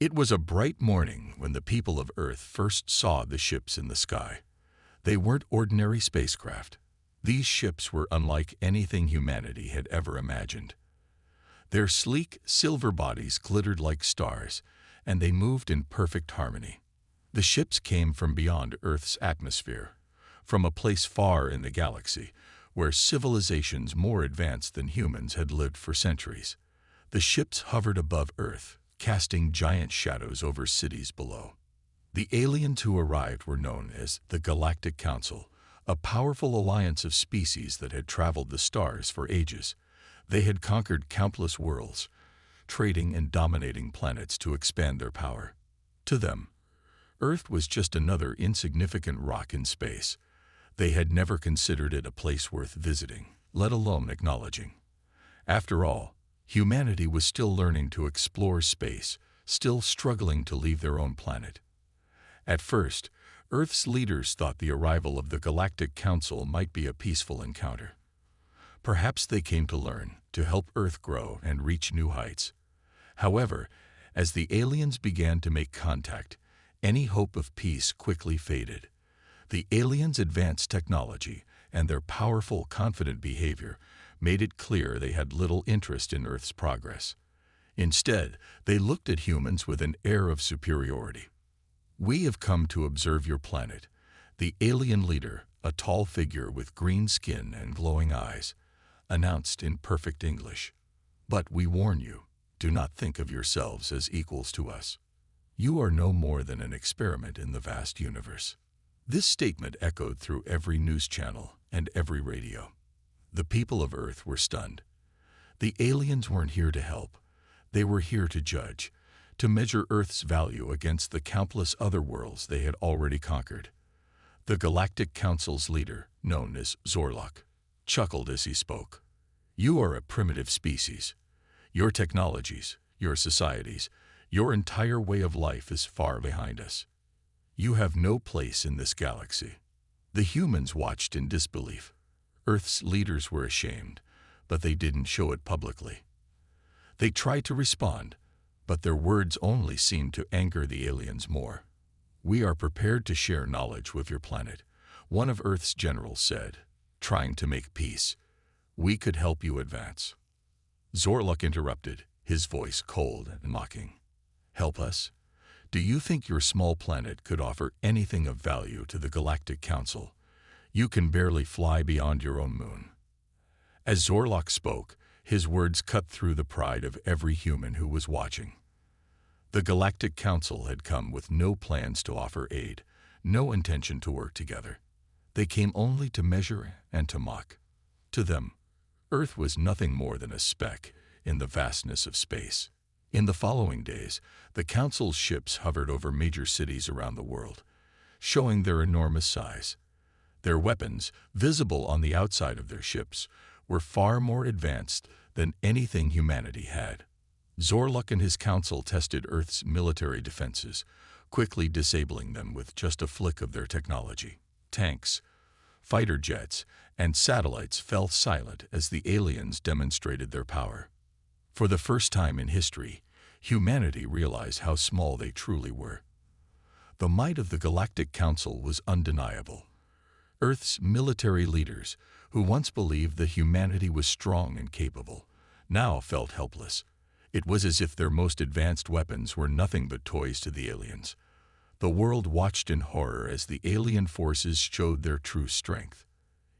It was a bright morning when the people of Earth first saw the ships in the sky. They weren't ordinary spacecraft. These ships were unlike anything humanity had ever imagined. Their sleek, silver bodies glittered like stars, and they moved in perfect harmony. The ships came from beyond Earth's atmosphere, from a place far in the galaxy, where civilizations more advanced than humans had lived for centuries. The ships hovered above Earth, casting giant shadows over cities below. The aliens who arrived were known as the Galactic Council, a powerful alliance of species that had traveled the stars for ages. They had conquered countless worlds, trading and dominating planets to expand their power. To them, Earth was just another insignificant rock in space. They had never considered it a place worth visiting, let alone acknowledging. After all, humanity was still learning to explore space, still struggling to leave their own planet. At first, Earth's leaders thought the arrival of the Galactic Council might be a peaceful encounter. Perhaps they came to learn, to help Earth grow and reach new heights. However, as the aliens began to make contact, any hope of peace quickly faded. The aliens' advanced technology and their powerful, confident behavior made it clear they had little interest in Earth's progress. Instead, they looked at humans with an air of superiority. "We have come to observe your planet," the alien leader, a tall figure with green skin and glowing eyes, announced in perfect English. "But we warn you, do not think of yourselves as equals to us. You are no more than an experiment in the vast universe." This statement echoed through every news channel and every radio. The people of Earth were stunned. The aliens weren't here to help. They were here to judge, to measure Earth's value against the countless other worlds they had already conquered. The Galactic Council's leader, known as Zorlok, chuckled as he spoke. "You are a primitive species. Your technologies, your societies, your entire way of life is far behind us. You have no place in this galaxy." The humans watched in disbelief. Earth's leaders were ashamed, but they didn't show it publicly. They tried to respond, but their words only seemed to anger the aliens more. "We are prepared to share knowledge with your planet," one of Earth's generals said, trying to make peace. "We could help you advance." Zorlok interrupted, his voice cold and mocking. "Help us? Do you think your small planet could offer anything of value to the Galactic Council? You can barely fly beyond your own moon." As Zorlok spoke, his words cut through the pride of every human who was watching. The Galactic Council had come with no plans to offer aid, no intention to work together. They came only to measure and to mock. To them, Earth was nothing more than a speck in the vastness of space. In the following days, the Council's ships hovered over major cities around the world, showing their enormous size. Their weapons, visible on the outside of their ships, were far more advanced than anything humanity had. Zorlok and his council tested Earth's military defenses, quickly disabling them with just a flick of their technology. Tanks, fighter jets, and satellites fell silent as the aliens demonstrated their power. For the first time in history, humanity realized how small they truly were. The might of the Galactic Council was undeniable. Earth's military leaders, who once believed that humanity was strong and capable, now felt helpless. It was as if their most advanced weapons were nothing but toys to the aliens. The world watched in horror as the alien forces showed their true strength.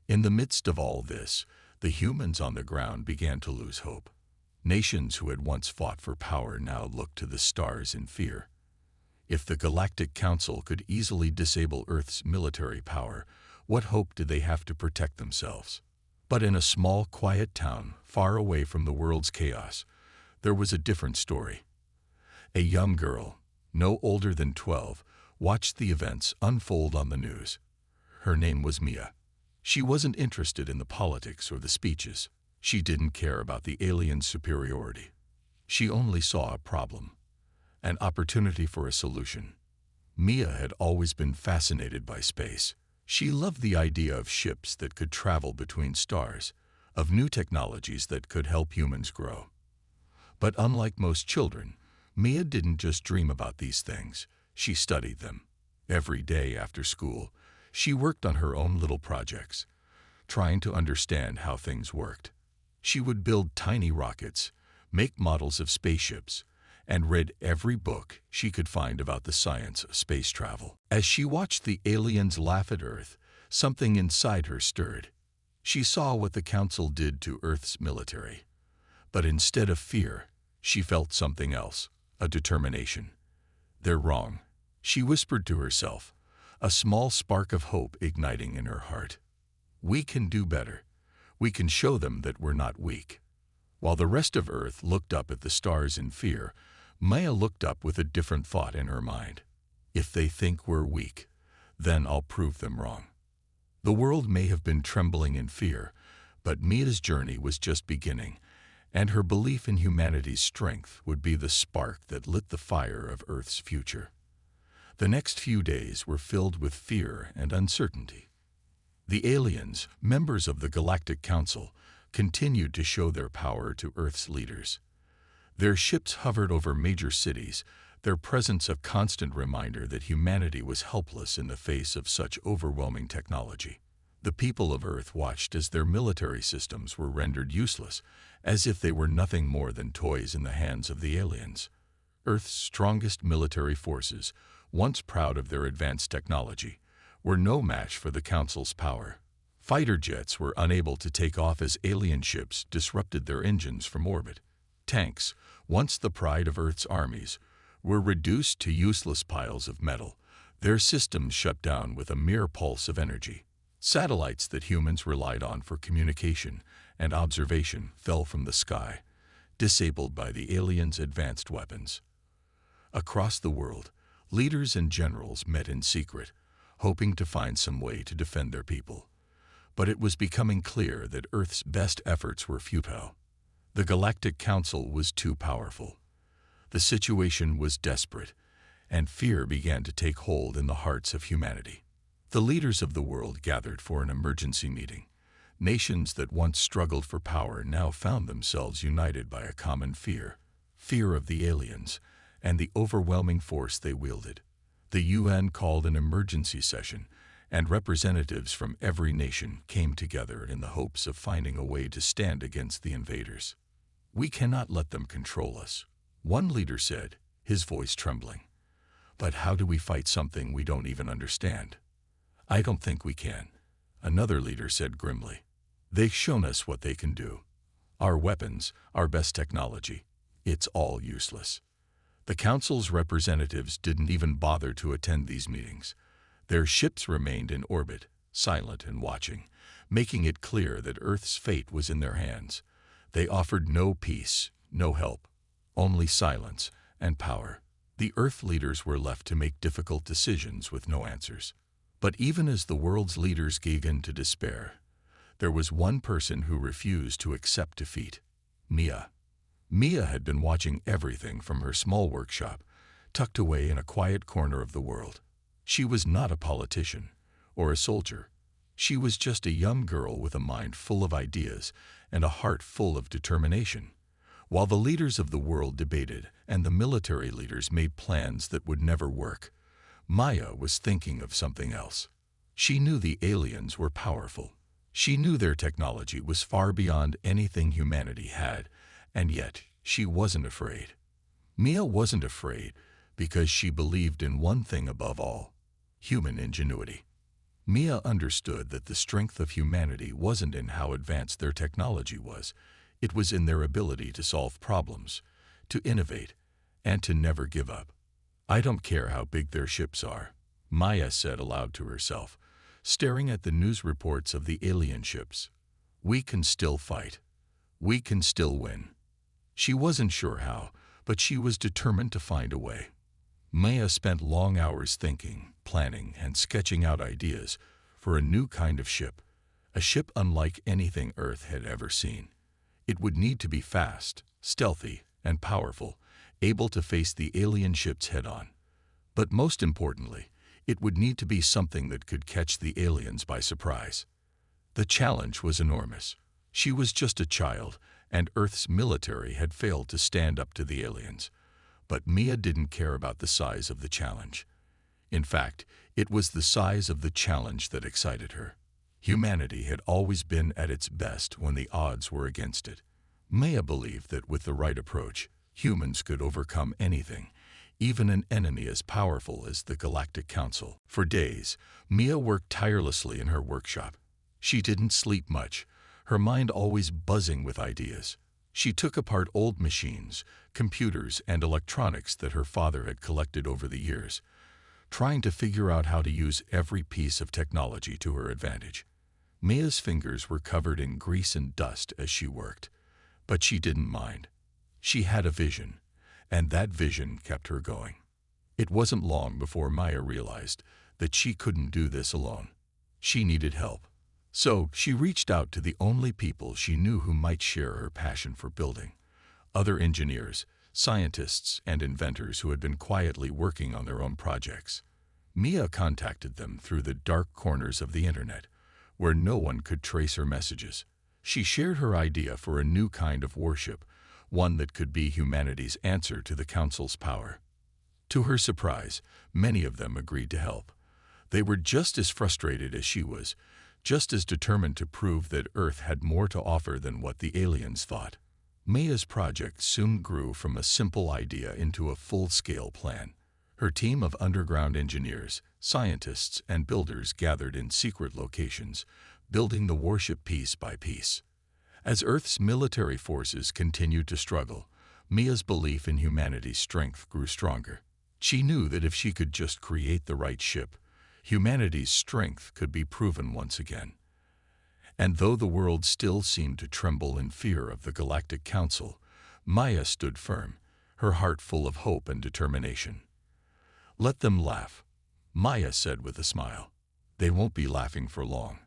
In the midst of all this, the humans on the ground began to lose hope. Nations who had once fought for power now looked to the stars in fear. If the Galactic Council could easily disable Earth's military power, what hope did they have to protect themselves? But in a small, quiet town, far away from the world's chaos, there was a different story. A young girl, no older than 12, watched the events unfold on the news. Her name was Mia. She wasn't interested in the politics or the speeches. She didn't care about the alien superiority. She only saw a problem, an opportunity for a solution. Mia had always been fascinated by space. She loved the idea of ships that could travel between stars, of new technologies that could help humans grow. But unlike most children, Mia didn't just dream about these things, she studied them. Every day after school, she worked on her own little projects, trying to understand how things worked. She would build tiny rockets, make models of spaceships, and read every book she could find about the science of space travel. As she watched the aliens laugh at Earth, something inside her stirred. She saw what the Council did to Earth's military. But instead of fear, she felt something else, a determination. "They're wrong," she whispered to herself, a small spark of hope igniting in her heart. "We can do better. We can show them that we're not weak." While the rest of Earth looked up at the stars in fear, Maya looked up with a different thought in her mind. "If they think we're weak, then I'll prove them wrong." The world may have been trembling in fear, but Mia's journey was just beginning, and her belief in humanity's strength would be the spark that lit the fire of Earth's future. The next few days were filled with fear and uncertainty. The aliens, members of the Galactic Council, continued to show their power to Earth's leaders. Their ships hovered over major cities, their presence a constant reminder that humanity was helpless in the face of such overwhelming technology. The people of Earth watched as their military systems were rendered useless, as if they were nothing more than toys in the hands of the aliens. Earth's strongest military forces, once proud of their advanced technology, were no match for the Council's power. Fighter jets were unable to take off as alien ships disrupted their engines from orbit. Tanks, once the pride of Earth's armies, were reduced to useless piles of metal, their systems shut down with a mere pulse of energy. Satellites that humans relied on for communication and observation fell from the sky, disabled by the aliens' advanced weapons. Across the world, leaders and generals met in secret, hoping to find some way to defend their people. But it was becoming clear that Earth's best efforts were futile. The Galactic Council was too powerful. The situation was desperate, and fear began to take hold in the hearts of humanity. The leaders of the world gathered for an emergency meeting. Nations that once struggled for power now found themselves united by a common fear of the aliens and the overwhelming force they wielded. The UN called an emergency session, and representatives from every nation came together in the hopes of finding a way to stand against the invaders. "We cannot let them control us," one leader said, his voice trembling. "But how do we fight something we don't even understand?" "I don't think we can," another leader said grimly. "They've shown us what they can do. Our weapons, our best technology, it's all useless." The Council's representatives didn't even bother to attend these meetings. Their ships remained in orbit, silent and watching, making it clear that Earth's fate was in their hands. They offered no peace, no help, only silence and power. The Earth leaders were left to make difficult decisions with no answers. But even as the world's leaders gave in to despair, there was one person who refused to accept defeat: Mia. Mia had been watching everything from her small workshop, tucked away in a quiet corner of the world. She was not a politician or a soldier. She was just a young girl with a mind full of ideas and a heart full of determination. While the leaders of the world debated and the military leaders made plans that would never work, Maya was thinking of something else. She knew the aliens were powerful. She knew their technology was far beyond anything humanity had, and yet she wasn't afraid. Mia wasn't afraid because she believed in one thing above all: human ingenuity. Mia understood that the strength of humanity wasn't in how advanced their technology was. It was in their ability to solve problems, to innovate, and to never give up. "I don't care how big their ships are," Maya said aloud to herself, staring at the news reports of the alien ships. "We can still fight. We can still win." She wasn't sure how, but she was determined to find a way. Maya spent long hours thinking, planning, and sketching out ideas for a new kind of ship, a ship unlike anything Earth had ever seen. It would need to be fast, stealthy, and powerful, able to face the alien ships head-on. But most importantly, it would need to be something that could catch the aliens by surprise. The challenge was enormous. She was just a child, and Earth's military had failed to stand up to the aliens. But Mia didn't care about the size of the challenge. In fact, it was the size of the challenge that excited her. Humanity had always been at its best when the odds were against it. Mia believed that with the right approach, humans could overcome anything, even an enemy as powerful as the Galactic Council. For days, Mia worked tirelessly in her workshop. She didn't sleep much, her mind always buzzing with ideas. She took apart old machines, computers, and electronics that her father had collected over the years, trying to figure out how to use every piece of technology to her advantage. Mia's fingers were covered in grease and dust as she worked, but she didn't mind. She had a vision, and that vision kept her going. It wasn't long before Mia realized that she couldn't do this alone. She needed help. So she reached out to the only people she knew who might share her passion for building: other engineers, scientists, and inventors who had been quietly working on their own projects. Mia contacted them through the dark corners of the internet, where no one could trace her messages. She shared her idea for a new kind of warship, one that could be humanity's answer to the Council's power. To her surprise, many of them agreed to help. They were just as frustrated as she was, just as determined to prove that Earth had more to offer than what the aliens thought. Mia's project soon grew from a simple idea into a full-scale plan. Her team of underground engineers, scientists, and builders gathered in secret locations, building the warship piece by piece. As Earth's military forces continued to struggle, Mia's belief in humanity's strength grew stronger. She knew that if she could just create the right ship, humanity's strength could be proven once again. And though the world still seemed to tremble in fear of the Galactic Council, Mia stood firm, her heart full of hope and determination. "Let them laugh," Mia said with a smile. "They won't be laughing for long."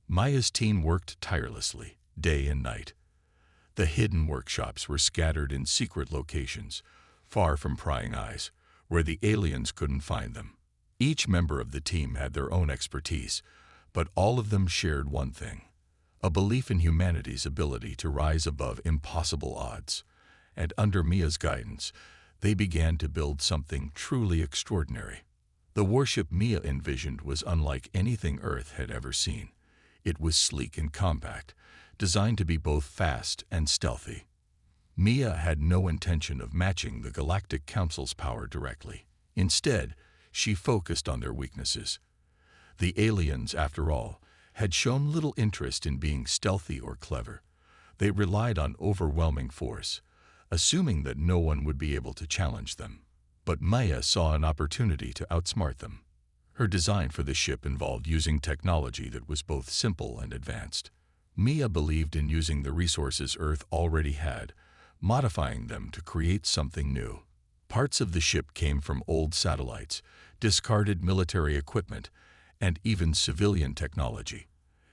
Mia's team worked tirelessly, day and night. The hidden workshops were scattered in secret locations, far from prying eyes, where the aliens couldn't find them. Each member of the team had their own expertise, but all of them shared one thing: a belief in humanity's ability to rise above impossible odds. And under Mia's guidance, they began to build something truly extraordinary. The warship Mia envisioned was unlike anything Earth had ever seen. It was sleek and compact, designed to be both fast and stealthy. Mia had no intention of matching the Galactic Council's power directly. Instead, she focused on their weaknesses. The aliens, after all, had shown little interest in being stealthy or clever. They relied on overwhelming force, assuming that no one would be able to challenge them. But Mia saw an opportunity to outsmart them. Her design for the ship involved using technology that was both simple and advanced. Mia believed in using the resources Earth already had, modifying them to create something new. Parts of the ship came from old satellites, discarded military equipment, and even civilian technology.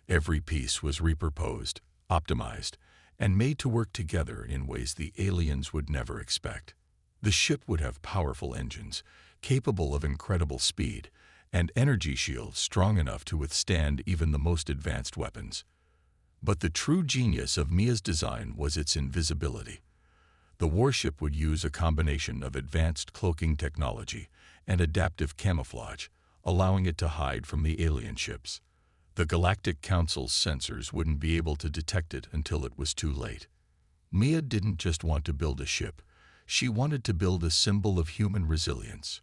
Every piece was repurposed, optimized, and made to work together in ways the aliens would never expect. The ship would have powerful engines, capable of incredible speed, and energy shields strong enough to withstand even the most advanced weapons. But the true genius of Mia's design was its invisibility. The warship would use a combination of advanced cloaking technology and adaptive camouflage, allowing it to hide from the alien ships. The Galactic Council's sensors wouldn't be able to detect it until it was too late. Mia didn't just want to build a ship. She wanted to build a symbol of human resilience.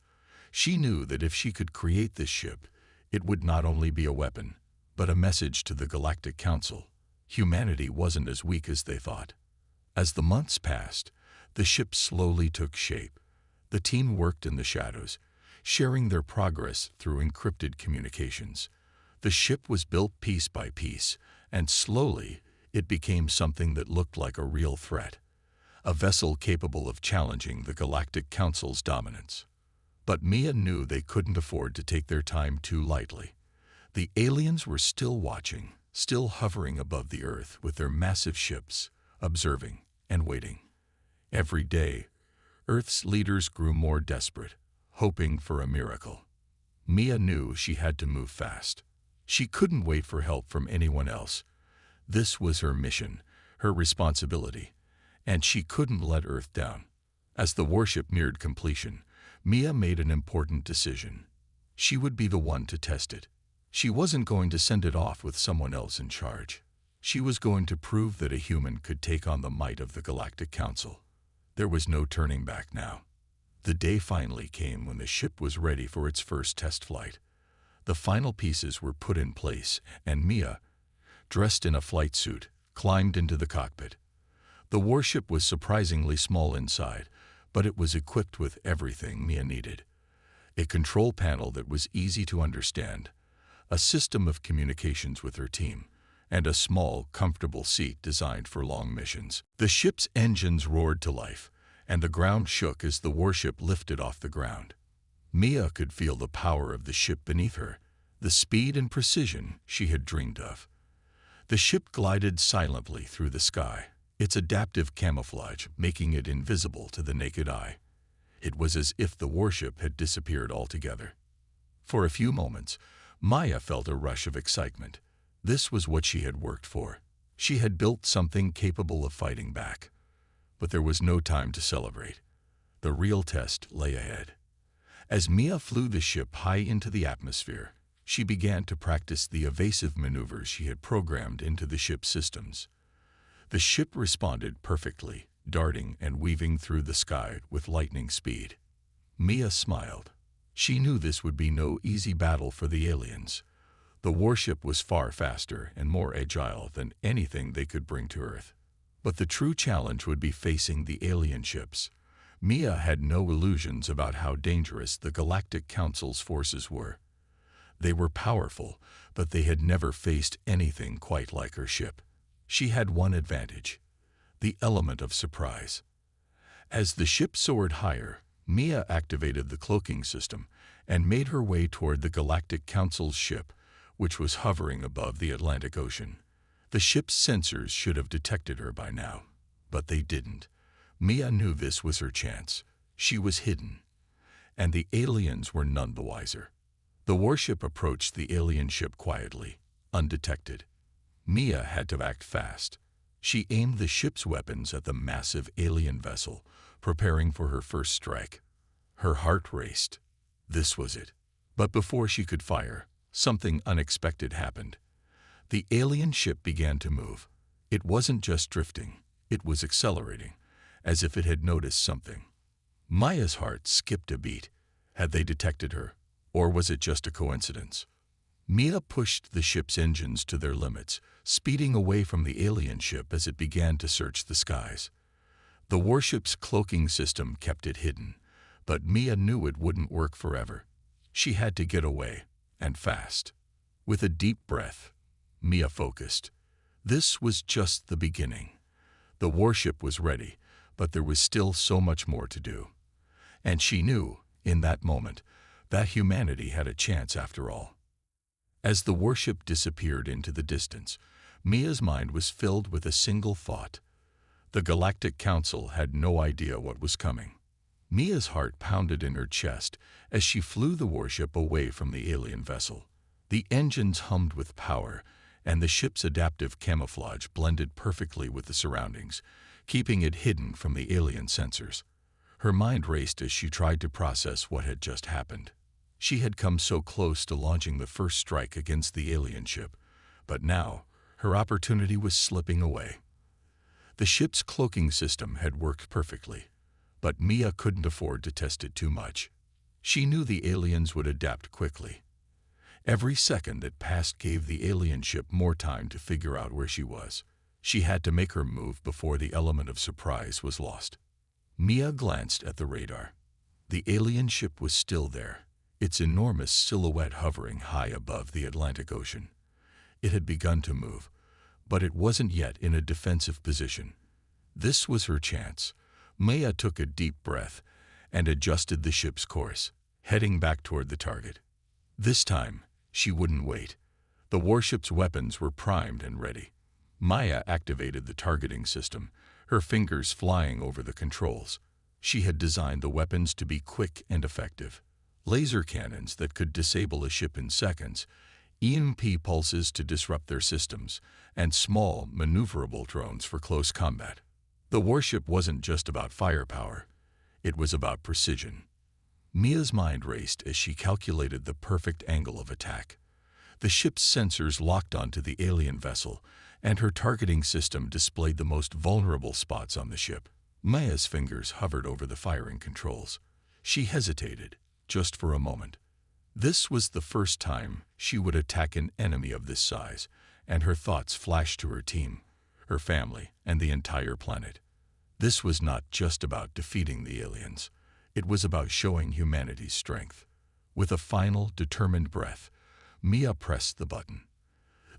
She knew that if she could create this ship, it would not only be a weapon, but a message to the Galactic Council. Humanity wasn't as weak as they thought. As the months passed, the ship slowly took shape. The team worked in the shadows, sharing their progress through encrypted communications. The ship was built piece by piece, and slowly it became something that looked like a real threat, a vessel capable of challenging the Galactic Council's dominance. But Mia knew they couldn't afford to take their time too lightly. The aliens were still watching, still hovering above the Earth with their massive ships, observing and waiting. Every day, Earth's leaders grew more desperate, hoping for a miracle. Mia knew she had to move fast. She couldn't wait for help from anyone else. This was her mission, her responsibility, and she couldn't let Earth down. As the warship neared completion, Mia made an important decision. She would be the one to test it. She wasn't going to send it off with someone else in charge. She was going to prove that a human could take on the might of the Galactic Council. There was no turning back now. The day finally came when the ship was ready for its first test flight. The final pieces were put in place, and Mia, dressed in a flight suit, climbed into the cockpit. The warship was surprisingly small inside, but it was equipped with everything Mia needed. A control panel that was easy to understand, a system of communications with her team, and a small, comfortable seat designed for long missions. The ship's engines roared to life, and the ground shook as the warship lifted off the ground. Mia could feel the power of the ship beneath her, the speed and precision she had dreamed of. The ship glided silently through the sky, its adaptive camouflage making it invisible to the naked eye. It was as if the warship had disappeared altogether. For a few moments, Maya felt a rush of excitement. This was what she had worked for. She had built something capable of fighting back. But there was no time to celebrate. The real test lay ahead. As Mia flew the ship high into the atmosphere, she began to practice the evasive maneuvers she had programmed into the ship's systems. The ship responded perfectly, darting and weaving through the sky with lightning speed. Mia smiled. She knew this would be no easy battle for the aliens. The warship was far faster and more agile than anything they could bring to Earth. But the true challenge would be facing the alien ships. Mia had no illusions about how dangerous the Galactic Council's forces were. They were powerful, but they had never faced anything quite like her ship. She had one advantage: the element of surprise. As the ship soared higher, Mia activated the cloaking system and made her way toward the Galactic Council's ship, which was hovering above the Atlantic Ocean. The ship's sensors should have detected her by now, but they didn't. Mia knew this was her chance. She was hidden, and the aliens were none the wiser. The warship approached the alien ship quietly, undetected. Mia had to act fast. She aimed the ship's weapons at the massive alien vessel, preparing for her first strike. Her heart raced. This was it. But before she could fire, something unexpected happened. The alien ship began to move. It wasn't just drifting, it was accelerating, as if it had noticed something. Maya's heart skipped a beat. Had they detected her, or was it just a coincidence? Mia pushed the ship's engines to their limits, speeding away from the alien ship as it began to search the skies. The warship's cloaking system kept it hidden, but Mia knew it wouldn't work forever. She had to get away, and fast. With a deep breath, Mia focused. This was just the beginning. The warship was ready, but there was still so much more to do. And she knew, in that moment, that humanity had a chance after all. As the warship disappeared into the distance, Mia's mind was filled with a single thought. The Galactic Council had no idea what was coming. Mia's heart pounded in her chest as she flew the warship away from the alien vessel. The engines hummed with power, and the ship's adaptive camouflage blended perfectly with the surroundings, keeping it hidden from the alien sensors. Her mind raced as she tried to process what had just happened. She had come so close to launching the first strike against the alien ship, but now her opportunity was slipping away. The ship's cloaking system had worked perfectly, but Mia couldn't afford to test it too much. She knew the aliens would adapt quickly. Every second that passed gave the alien ship more time to figure out where she was. She had to make her move before the element of surprise was lost. Mia glanced at the radar. The alien ship was still there, its enormous silhouette hovering high above the Atlantic Ocean. It had begun to move, but it wasn't yet in a defensive position. This was her chance. Mia took a deep breath and adjusted the ship's course, heading back toward the target. This time, she wouldn't wait. The warship's weapons were primed and ready. Maya activated the targeting system, her fingers flying over the controls. She had designed the weapons to be quick and effective. Laser cannons that could disable a ship in seconds, EMP pulses to disrupt their systems, and small, maneuverable drones for close combat. The warship wasn't just about firepower. It was about precision. Mia's mind raced as she calculated the perfect angle of attack. The ship's sensors locked onto the alien vessel, and her targeting system displayed the most vulnerable spots on the ship. Mia's fingers hovered over the firing controls. She hesitated, just for a moment. This was the first time she would attack an enemy of this size, and her thoughts flashed to her team, her family, and the entire planet. This was not just about defeating the aliens. It was about showing humanity's strength. With a final, determined breath, Mia pressed the button.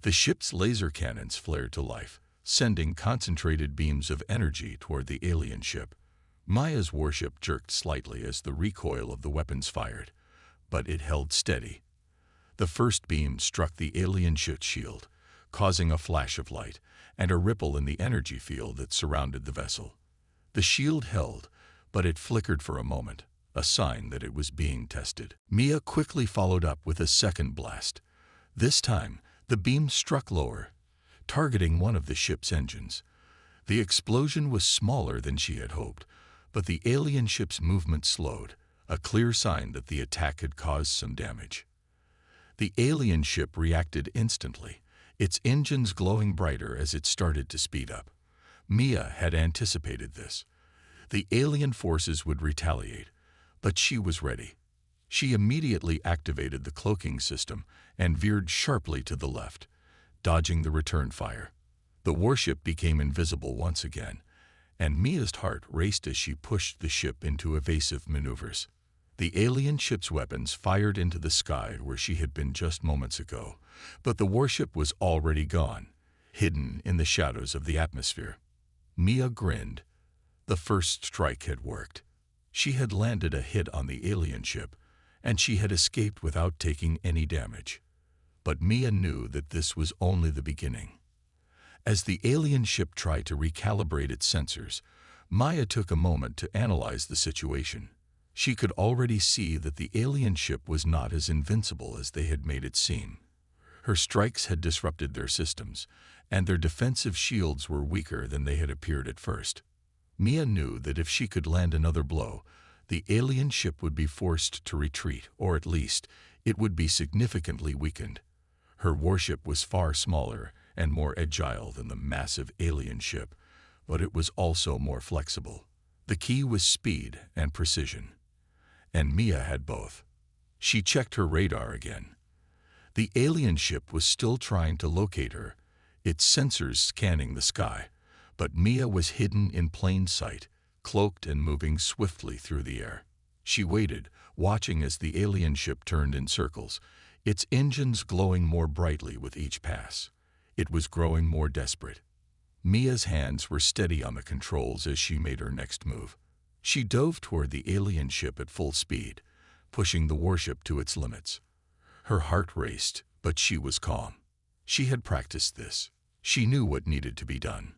The ship's laser cannons flared to life, sending concentrated beams of energy toward the alien ship. Mia's warship jerked slightly as the recoil of the weapons fired, but it held steady. The first beam struck the alien ship's shield, causing a flash of light and a ripple in the energy field that surrounded the vessel. The shield held, but it flickered for a moment, a sign that it was being tested. Mia quickly followed up with a second blast. This time, the beam struck lower, targeting one of the ship's engines. The explosion was smaller than she had hoped, but the alien ship's movement slowed, a clear sign that the attack had caused some damage. The alien ship reacted instantly, its engines glowing brighter as it started to speed up. Mia had anticipated this. The alien forces would retaliate, but she was ready. She immediately activated the cloaking system and veered sharply to the left, dodging the return fire. The warship became invisible once again, and Mia's heart raced as she pushed the ship into evasive maneuvers. The alien ship's weapons fired into the sky where she had been just moments ago, but the warship was already gone, hidden in the shadows of the atmosphere. Mia grinned. The first strike had worked. She had landed a hit on the alien ship, and she had escaped without taking any damage. But Mia knew that this was only the beginning. As the alien ship tried to recalibrate its sensors, Mia took a moment to analyze the situation. She could already see that the alien ship was not as invincible as they had made it seem. Her strikes had disrupted their systems, and their defensive shields were weaker than they had appeared at first. Mia knew that if she could land another blow, the alien ship would be forced to retreat, or at least, it would be significantly weakened. Her warship was far smaller and more agile than the massive alien ship, but it was also more flexible. The key was speed and precision, and Mia had both. She checked her radar again. The alien ship was still trying to locate her, its sensors scanning the sky, but Mia was hidden in plain sight, cloaked and moving swiftly through the air. She waited, watching as the alien ship turned in circles, its engines glowing more brightly with each pass. It was growing more desperate. Mia's hands were steady on the controls as she made her next move. She dove toward the alien ship at full speed, pushing the warship to its limits. Her heart raced, but she was calm. She had practiced this. She knew what needed to be done.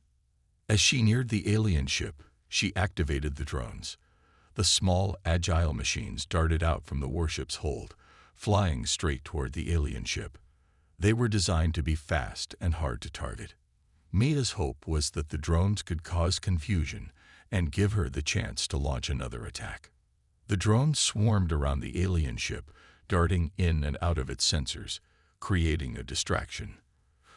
As she neared the alien ship, she activated the drones. The small, agile machines darted out from the warship's hold, flying straight toward the alien ship. They were designed to be fast and hard to target. Mia's hope was that the drones could cause confusion and give her the chance to launch another attack. The drones swarmed around the alien ship, darting in and out of its sensors, creating a distraction.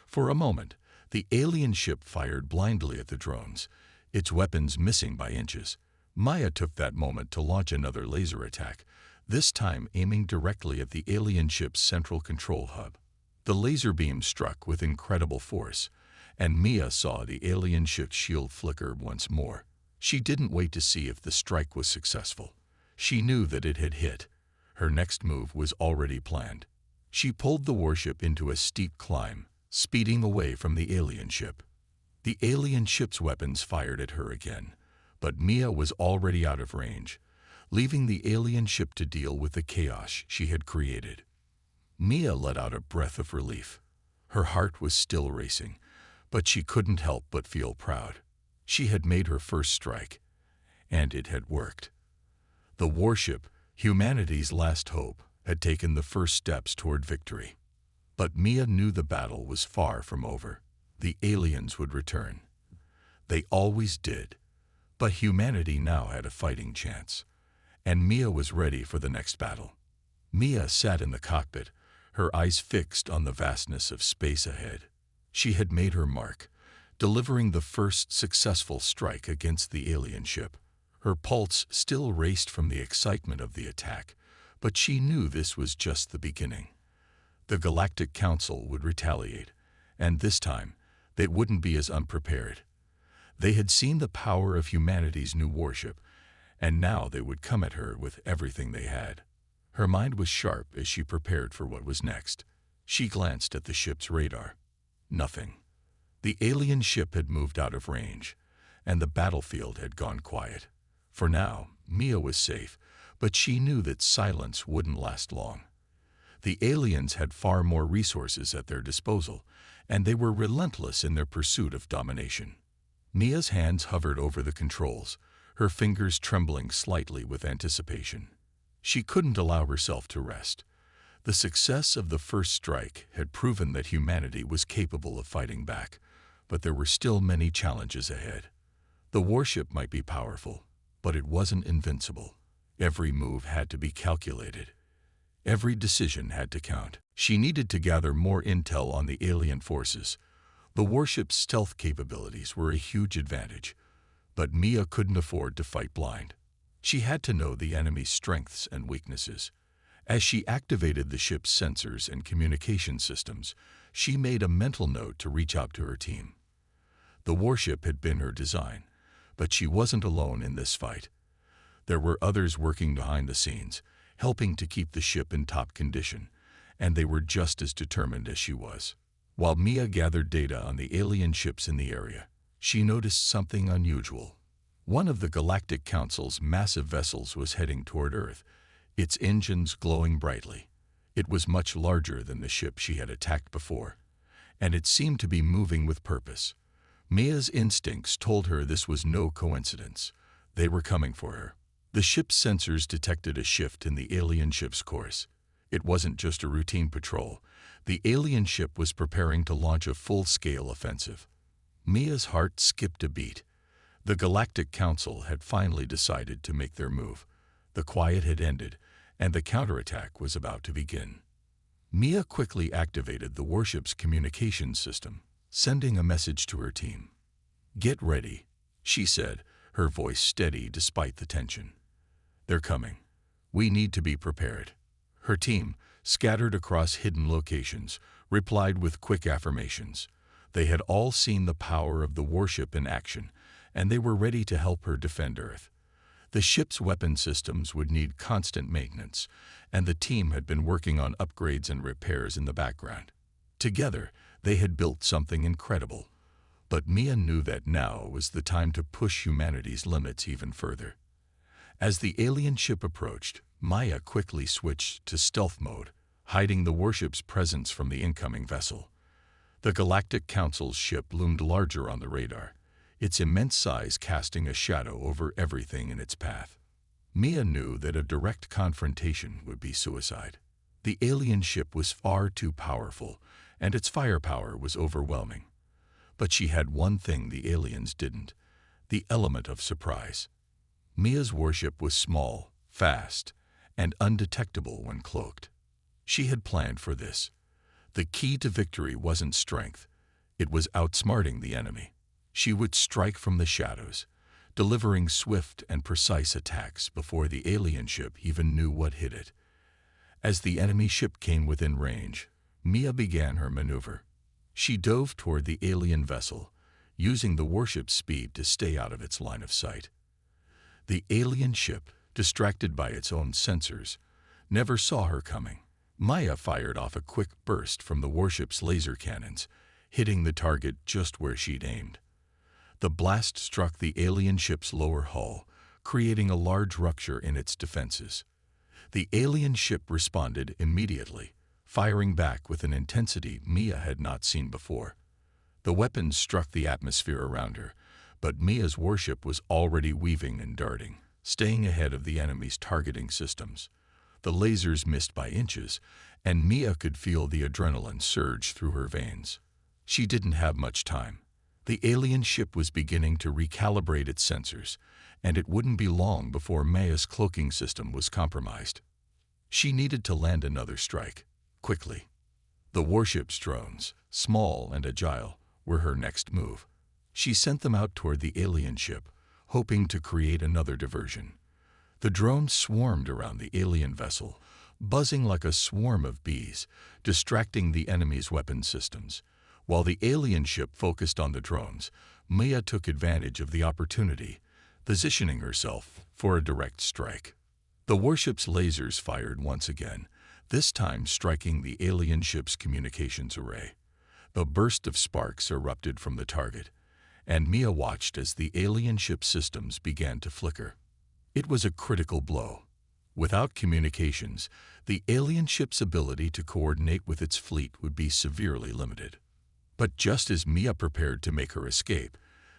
For a moment, the alien ship fired blindly at the drones, its weapons missing by inches. Mia took that moment to launch another laser attack, this time aiming directly at the alien ship's central control hub. The laser beam struck with incredible force, and Mia saw the alien ship's shield flicker once more. She didn't wait to see if the strike was successful. She knew that it had hit. Her next move was already planned. She pulled the warship into a steep climb, speeding away from the alien ship. The alien ship's weapons fired at her again, but Mia was already out of range, leaving the alien ship to deal with the chaos she had created. Mia let out a breath of relief. Her heart was still racing, but she couldn't help but feel proud. She had made her first strike, and it had worked. The warship, humanity's last hope, had taken the first steps toward victory. But Mia knew the battle was far from over. The aliens would return. They always did. But humanity now had a fighting chance, and Mia was ready for the next battle. Mia sat in the cockpit, her eyes fixed on the vastness of space ahead. She had made her mark, delivering the first successful strike against the alien ship. Her pulse still raced from the excitement of the attack, but she knew this was just the beginning. The Galactic Council would retaliate, and this time, they wouldn't be as unprepared. They had seen the power of humanity's new warship, and now they would come at her with everything they had. Her mind was sharp as she prepared for what was next. She glanced at the ship's radar. Nothing. The alien ship had moved out of range, and the battlefield had gone quiet. For now, Mia was safe, but she knew that silence wouldn't last long. The aliens had far more resources at their disposal, and they were relentless in their pursuit of domination. Mia's hands hovered over the controls, her fingers trembling slightly with anticipation. She couldn't allow herself to rest. The success of the first strike had proven that humanity was capable of fighting back, but there were still many challenges ahead. The warship might be powerful, but it wasn't invincible. Every move had to be calculated. Every decision had to count. She needed to gather more intel on the alien forces. The warship's stealth capabilities were a huge advantage, but Mia couldn't afford to fight blind. She had to know the enemy's strengths and weaknesses. As she activated the ship's sensors and communication systems, she made a mental note to reach out to her team. The warship had been her design, but she wasn't alone in this fight. There were others working behind the scenes, helping to keep the ship in top condition, and they were just as determined as she was. While Mia gathered data on the alien ships in the area, she noticed something unusual. One of the Galactic Council's massive vessels was heading toward Earth, its engines glowing brightly. It was much larger than the ship she had attacked before, and it seemed to be moving with purpose. Mia's instincts told her this was no coincidence. They were coming for her. The ship's sensors detected a shift in the alien ship's course. It wasn't just a routine patrol. The alien ship was preparing to launch a full-scale offensive. Mia's heart skipped a beat. The Galactic Council had finally decided to make their move. The quiet had ended, and the counterattack was about to begin. Mia quickly activated the warship's communications system, sending a message to her team. "Get ready," she said, her voice steady despite the tension. "They're coming. We need to be prepared." Her team, scattered across hidden locations, replied with quick affirmations. They had all seen the power of the warship in action, and they were ready to help her defend Earth. The ship's weapon systems would need constant maintenance, and the team had been working on upgrades and repairs in the background. Together, they had built something incredible. But Mia knew that now was the time to push humanity's limits even further. As the alien ship approached, Maya quickly switched to stealth mode, hiding the warship's presence from the incoming vessel. The Galactic Council's ship loomed larger on the radar, its immense size casting a shadow over everything in its path. Mia knew that a direct confrontation would be suicide. The alien ship was far too powerful, and its firepower was overwhelming. But she had one thing the aliens didn't: the element of surprise. Mia's warship was small, fast, and undetectable when cloaked. She had planned for this. The key to victory wasn't strength. It was outsmarting the enemy. She would strike from the shadows, delivering swift and precise attacks before the alien ship even knew what hit it. As the enemy ship came within range, Mia began her maneuver. She dove toward the alien vessel, using the warship's speed to stay out of its line of sight. The alien ship, distracted by its own sensors, never saw her coming. Maya fired off a quick burst from the warship's laser cannons, hitting the target just where she'd aimed. The blast struck the alien ship's lower hull, creating a large rupture in its defenses. The alien ship responded immediately, firing back with an intensity Mia had not seen before. The weapons struck the atmosphere around her, but Mia's warship was already weaving and darting, staying ahead of the enemy's targeting systems. The lasers missed by inches, and Mia could feel the adrenaline surge through her veins. She didn't have much time. The alien ship was beginning to recalibrate its sensors, and it wouldn't be long before Maya's cloaking system was compromised. She needed to land another strike, quickly. The warship's drones, small and agile, were her next move. She sent them out toward the alien ship, hoping to create another diversion. The drones swarmed around the alien vessel, buzzing like a swarm of bees, distracting the enemy's weapon systems. While the alien ship focused on the drones, Maya took advantage of the opportunity, positioning herself for a direct strike. The warship's lasers fired once again, this time striking the alien ship's communications array. A burst of sparks erupted from the target, and Mia watched as the alien ship's systems began to flicker. It was a critical blow. Without communications, the alien ship's ability to coordinate with its fleet would be severely limited. But just as Mia prepared to make her escape,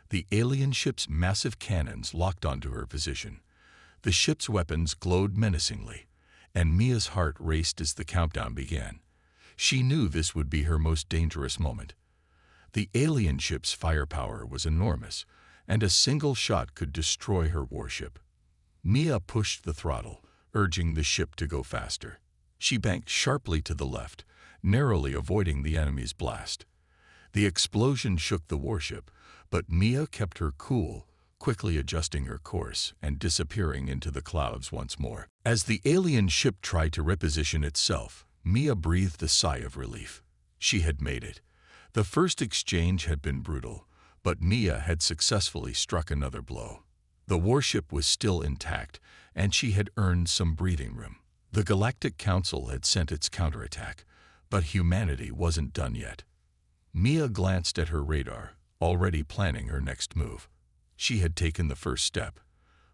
the alien ship's massive cannons locked onto her position. The ship's weapons glowed menacingly, and Mia's heart raced as the countdown began. She knew this would be her most dangerous moment. The alien ship's firepower was enormous, and a single shot could destroy her warship. Mia pushed the throttle, urging the ship to go faster. She banked sharply to the left, narrowly avoiding the enemy's blast. The explosion shook the warship, but Mia kept her cool, quickly adjusting her course and disappearing into the clouds once more. As the alien ship tried to reposition itself, Mia breathed a sigh of relief. She had made it. The first exchange had been brutal, but Mia had successfully struck another blow. The warship was still intact, and she had earned some breathing room. The Galactic Council had sent its counterattack, but humanity wasn't done yet. Mia glanced at her radar, already planning her next move. She had taken the first step,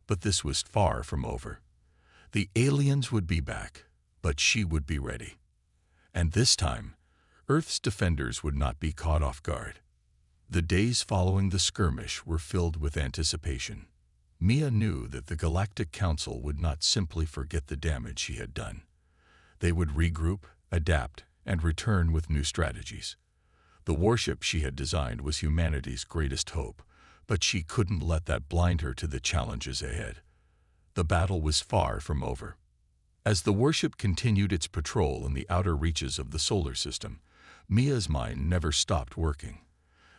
but this was far from over. The aliens would be back, but she would be ready. And this time, Earth's defenders would not be caught off guard. The days following the skirmish were filled with anticipation. Mia knew that the Galactic Council would not simply forget the damage she had done. They would regroup, adapt, and return with new strategies. The warship she had designed was humanity's greatest hope, but she couldn't let that blind her to the challenges ahead. The battle was far from over. As the warship continued its patrol in the outer reaches of the solar system, Mia's mind never stopped working.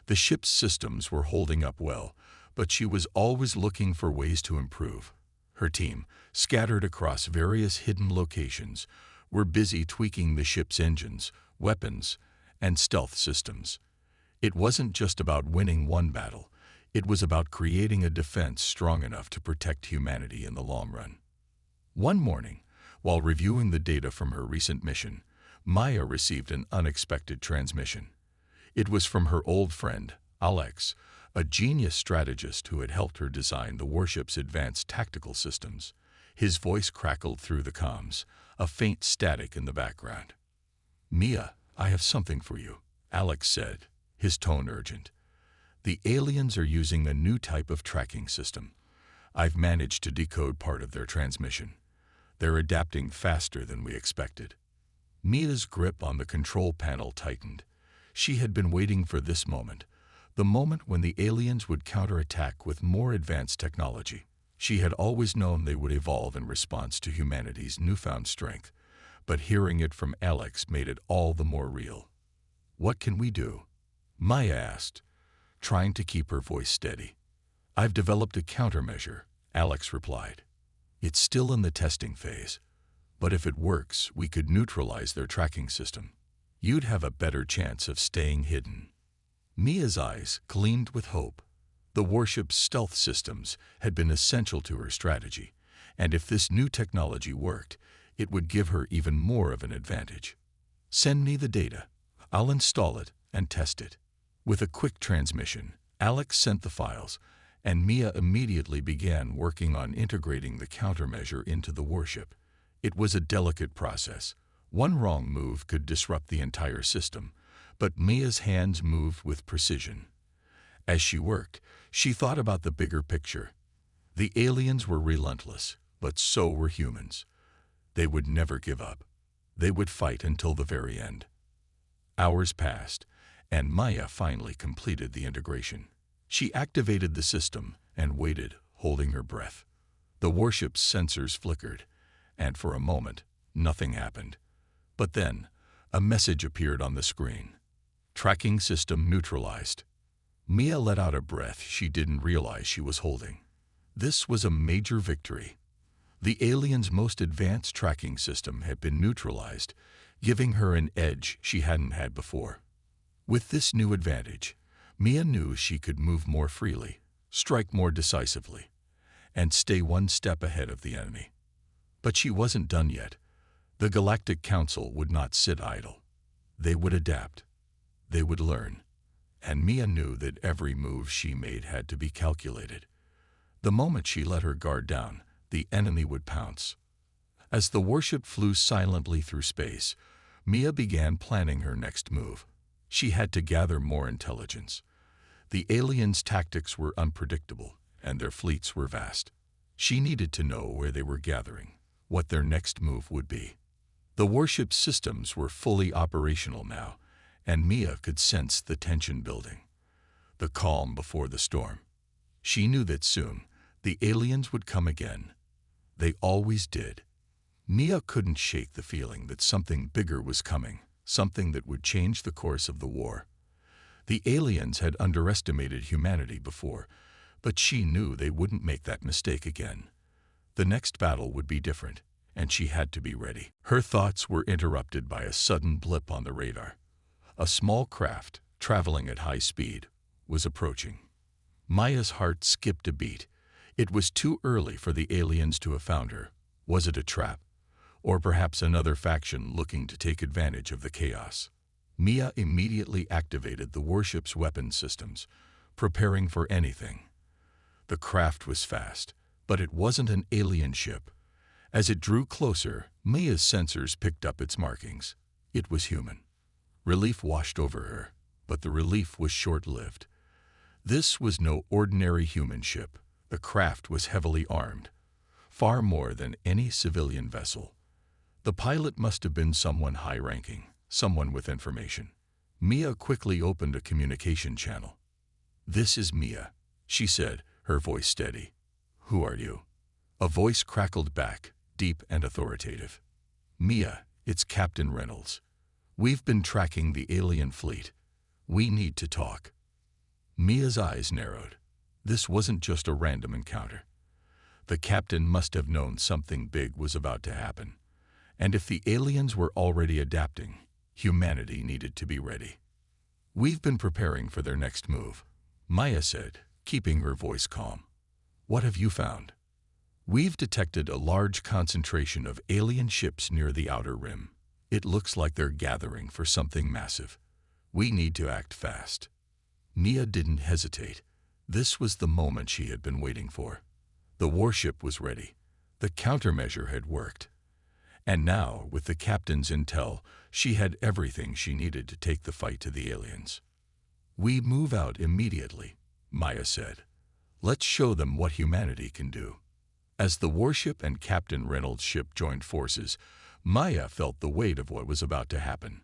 The ship's systems were holding up well, but she was always looking for ways to improve. Her team, scattered across various hidden locations, were busy tweaking the ship's engines, weapons, and stealth systems. It wasn't just about winning one battle. It was about creating a defense strong enough to protect humanity in the long run. One morning, while reviewing the data from her recent mission, Maya received an unexpected transmission. It was from her old friend, Alex, a genius strategist who had helped her design the warship's advanced tactical systems. His voice crackled through the comms, a faint static in the background. "Mia, I have something for you," Alex said, his tone urgent. "The aliens are using a new type of tracking system. I've managed to decode part of their transmission. They're adapting faster than we expected." Mia's grip on the control panel tightened. She had been waiting for this moment, the moment when the aliens would counterattack with more advanced technology. She had always known they would evolve in response to humanity's newfound strength, but hearing it from Alex made it all the more real. "What can we do?" Maya asked, trying to keep her voice steady. "I've developed a countermeasure," Alex replied. "It's still in the testing phase, but if it works, we could neutralize their tracking system. You'd have a better chance of staying hidden." Mia's eyes gleamed with hope. The warship's stealth systems had been essential to her strategy, and if this new technology worked, it would give her even more of an advantage. "Send me the data. I'll install it and test it." With a quick transmission, Alex sent the files, and Mia immediately began working on integrating the countermeasure into the warship. It was a delicate process. One wrong move could disrupt the entire system, but Mia's hands moved with precision. As she worked, she thought about the bigger picture. The aliens were relentless, but so were humans. They would never give up. They would fight until the very end. Hours passed, and Maya finally completed the integration. She activated the system and waited, holding her breath. The warship's sensors flickered, and for a moment, nothing happened. But then, a message appeared on the screen. Tracking system neutralized. Mia let out a breath she didn't realize she was holding. This was a major victory. The alien's most advanced tracking system had been neutralized, giving her an edge she hadn't had before. With this new advantage, Mia knew she could move more freely, strike more decisively, and stay one step ahead of the enemy. But she wasn't done yet. The Galactic Council would not sit idle. They would adapt. They would learn. And Mia knew that every move she made had to be calculated. The moment she let her guard down, the enemy would pounce. As the warship flew silently through space, Mia began planning her next move. She had to gather more intelligence. The aliens' tactics were unpredictable, and their fleets were vast. She needed to know where they were gathering, what their next move would be. The warship's systems were fully operational now, and Mia could sense the tension building, the calm before the storm. She knew that soon the aliens would come again. They always did. Mia couldn't shake the feeling that something bigger was coming, something that would change the course of the war. The aliens had underestimated humanity before, but she knew they wouldn't make that mistake again. The next battle would be different, and she had to be ready. Her thoughts were interrupted by a sudden blip on the radar. A small craft, traveling at high speed, was approaching. Maya's heart skipped a beat. It was too early for the aliens to have found her. Was it a trap? Or perhaps another faction looking to take advantage of the chaos? Mia immediately activated the warship's weapon systems, preparing for anything. The craft was fast, but it wasn't an alien ship. As it drew closer, Mia's sensors picked up its markings. It was human. Relief washed over her, but the relief was short-lived. This was no ordinary human ship. The craft was heavily armed, far more than any civilian vessel. The pilot must have been someone high-ranking, someone with information. Mia quickly opened a communication channel. "This is Mia," she said, her voice steady. "Who are you?" A voice crackled back, deep and authoritative. "Mia, it's Captain Reynolds. We've been tracking the alien fleet. We need to talk." Mia's eyes narrowed. This wasn't just a random encounter. The captain must have known something big was about to happen. And if the aliens were already adapting, humanity needed to be ready. "We've been preparing for their next move," Maya said, keeping her voice calm. "What have you found?" "We've detected a large concentration of alien ships near the outer rim. It looks like they're gathering for something massive. We need to act fast." Mia didn't hesitate. This was the moment she had been waiting for. The warship was ready. The countermeasure had worked. And now, with the captain's intel, she had everything she needed to take the fight to the aliens. "We move out immediately," Maya said. "Let's show them what humanity can do." As the warship and Captain Reynolds' ship joined forces, Maya felt the weight of what was about to happen.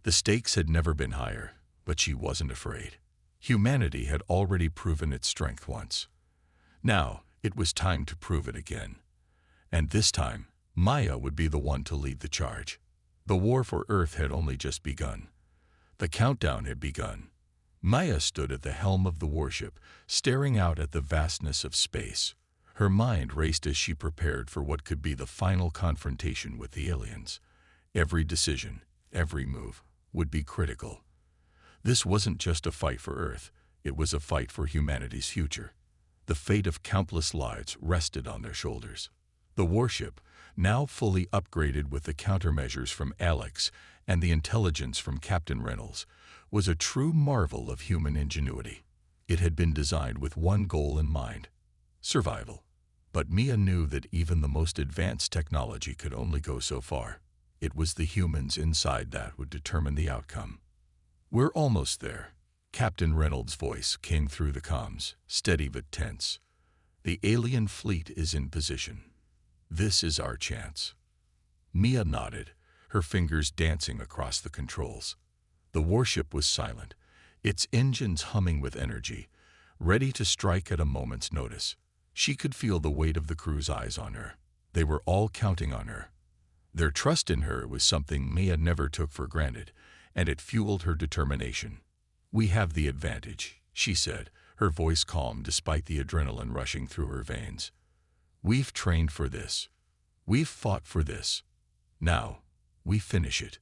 The stakes had never been higher, but she wasn't afraid. Humanity had already proven its strength once. Now, it was time to prove it again. And this time, Maya would be the one to lead the charge. The war for Earth had only just begun. The countdown had begun. Maya stood at the helm of the warship, staring out at the vastness of space. Her mind raced as she prepared for what could be the final confrontation with the aliens. Every decision, every move, would be critical. This wasn't just a fight for Earth, it was a fight for humanity's future. The fate of countless lives rested on their shoulders. The warship, now fully upgraded with the countermeasures from Alex and the intelligence from Captain Reynolds, was a true marvel of human ingenuity. It had been designed with one goal in mind: survival. But Mia knew that even the most advanced technology could only go so far. It was the humans inside that would determine the outcome. "We're almost there." Captain Reynolds' voice came through the comms, steady but tense. "The alien fleet is in position. This is our chance." Mia nodded, her fingers dancing across the controls. The warship was silent, its engines humming with energy, ready to strike at a moment's notice. She could feel the weight of the crew's eyes on her. They were all counting on her. Their trust in her was something Mia never took for granted, and it fueled her determination. "We have the advantage," she said, her voice calm despite the adrenaline rushing through her veins. "We've trained for this. We've fought for this. Now, we finish it."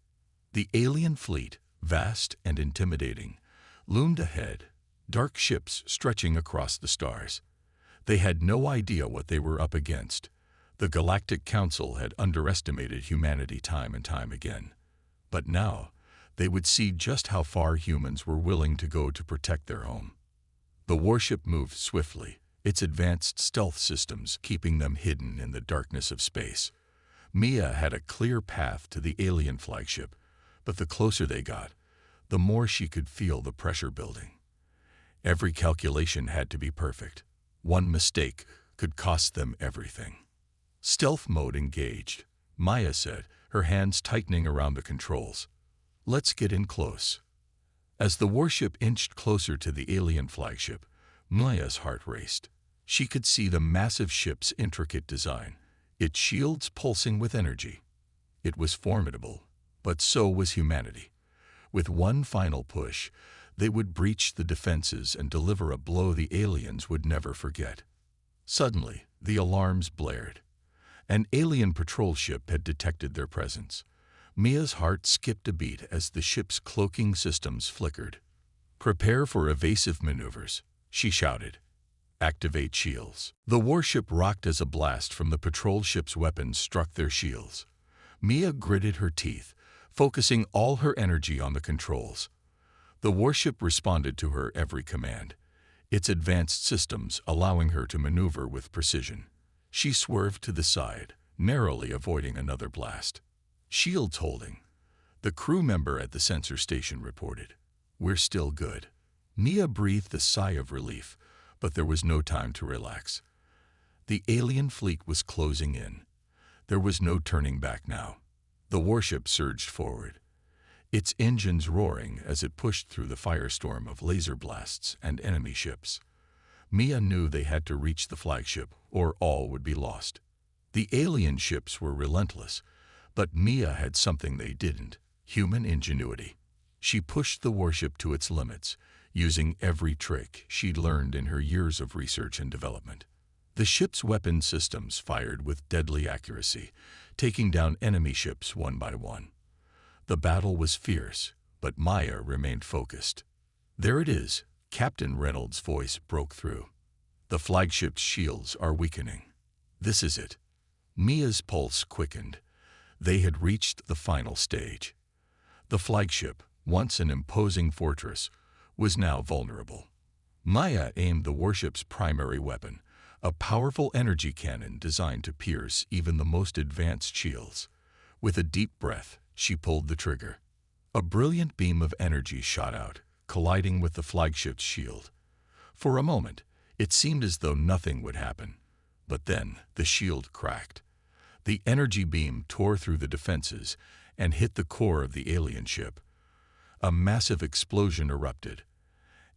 The alien fleet, vast and intimidating, loomed ahead, dark ships stretching across the stars. They had no idea what they were up against. The Galactic Council had underestimated humanity time and time again. But now, they would see just how far humans were willing to go to protect their home. The warship moved swiftly, its advanced stealth systems keeping them hidden in the darkness of space. Mia had a clear path to the alien flagship, but the closer they got, the more she could feel the pressure building. Every calculation had to be perfect. One mistake could cost them everything. "Stealth mode engaged," Maya said, her hands tightening around the controls. "Let's get in close." As the warship inched closer to the alien flagship, Maya's heart raced. She could see the massive ship's intricate design, its shields pulsing with energy. It was formidable, but so was humanity. With one final push, they would breach the defenses and deliver a blow the aliens would never forget. Suddenly, the alarms blared. An alien patrol ship had detected their presence. Mia's heart skipped a beat as the ship's cloaking systems flickered. "Prepare for evasive maneuvers," she shouted. "Activate shields." The warship rocked as a blast from the patrol ship's weapons struck their shields. Mia gritted her teeth, focusing all her energy on the controls. The warship responded to her every command, its advanced systems allowing her to maneuver with precision. She swerved to the side, narrowly avoiding another blast. "Shields holding," the crew member at the sensor station reported. "We're still good." Mia breathed a sigh of relief, but there was no time to relax. The alien fleet was closing in. There was no turning back now. The warship surged forward, its engines roaring as it pushed through the firestorm of laser blasts and enemy ships. Mia knew they had to reach the flagship, or all would be lost. The alien ships were relentless, but Mia had something they didn't: human ingenuity. She pushed the warship to its limits, using every trick she'd learned in her years of research and development. The ship's weapon systems fired with deadly accuracy, taking down enemy ships one by one. The battle was fierce, but Maya remained focused. "There it is," Captain Reynolds' voice broke through. "The flagship's shields are weakening. This is it." Mia's pulse quickened. They had reached the final stage. The flagship, once an imposing fortress, was now vulnerable. Maya aimed the warship's primary weapon, a powerful energy cannon designed to pierce even the most advanced shields. With a deep breath, she pulled the trigger. A brilliant beam of energy shot out, colliding with the flagship's shield. For a moment, it seemed as though nothing would happen. But then, the shield cracked. The energy beam tore through the defenses and hit the core of the alien ship. A massive explosion erupted,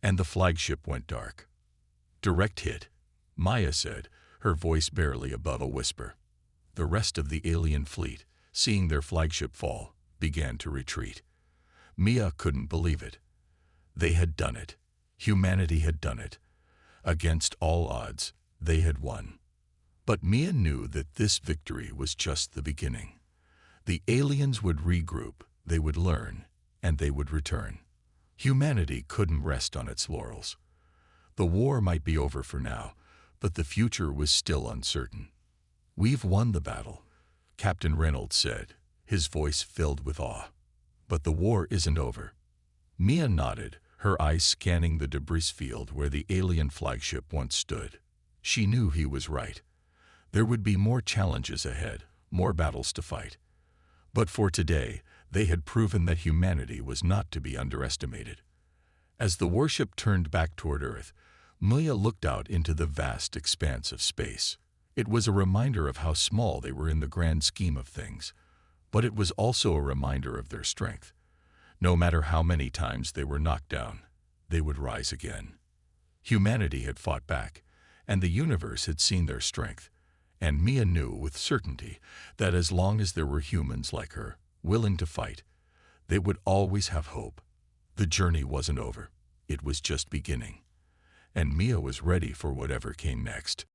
and the flagship went dark. "Direct hit," Maya said, her voice barely above a whisper. The rest of the alien fleet, seeing their flagship fall, began to retreat. Mia couldn't believe it. They had done it. Humanity had done it. Against all odds, they had won. But Mia knew that this victory was just the beginning. The aliens would regroup, they would learn, and they would return. Humanity couldn't rest on its laurels. The war might be over for now, but the future was still uncertain. "We've won the battle," Captain Reynolds said, his voice filled with awe. "But the war isn't over." Mia nodded, her eyes scanning the debris field where the alien flagship once stood. She knew he was right. There would be more challenges ahead, more battles to fight. But for today, they had proven that humanity was not to be underestimated. As the warship turned back toward Earth, Mia looked out into the vast expanse of space. It was a reminder of how small they were in the grand scheme of things, but it was also a reminder of their strength. No matter how many times they were knocked down, they would rise again. Humanity had fought back, and the universe had seen their strength, and Mia knew with certainty that as long as there were humans like her, willing to fight, they would always have hope. The journey wasn't over. It was just beginning. And Mia was ready for whatever came next.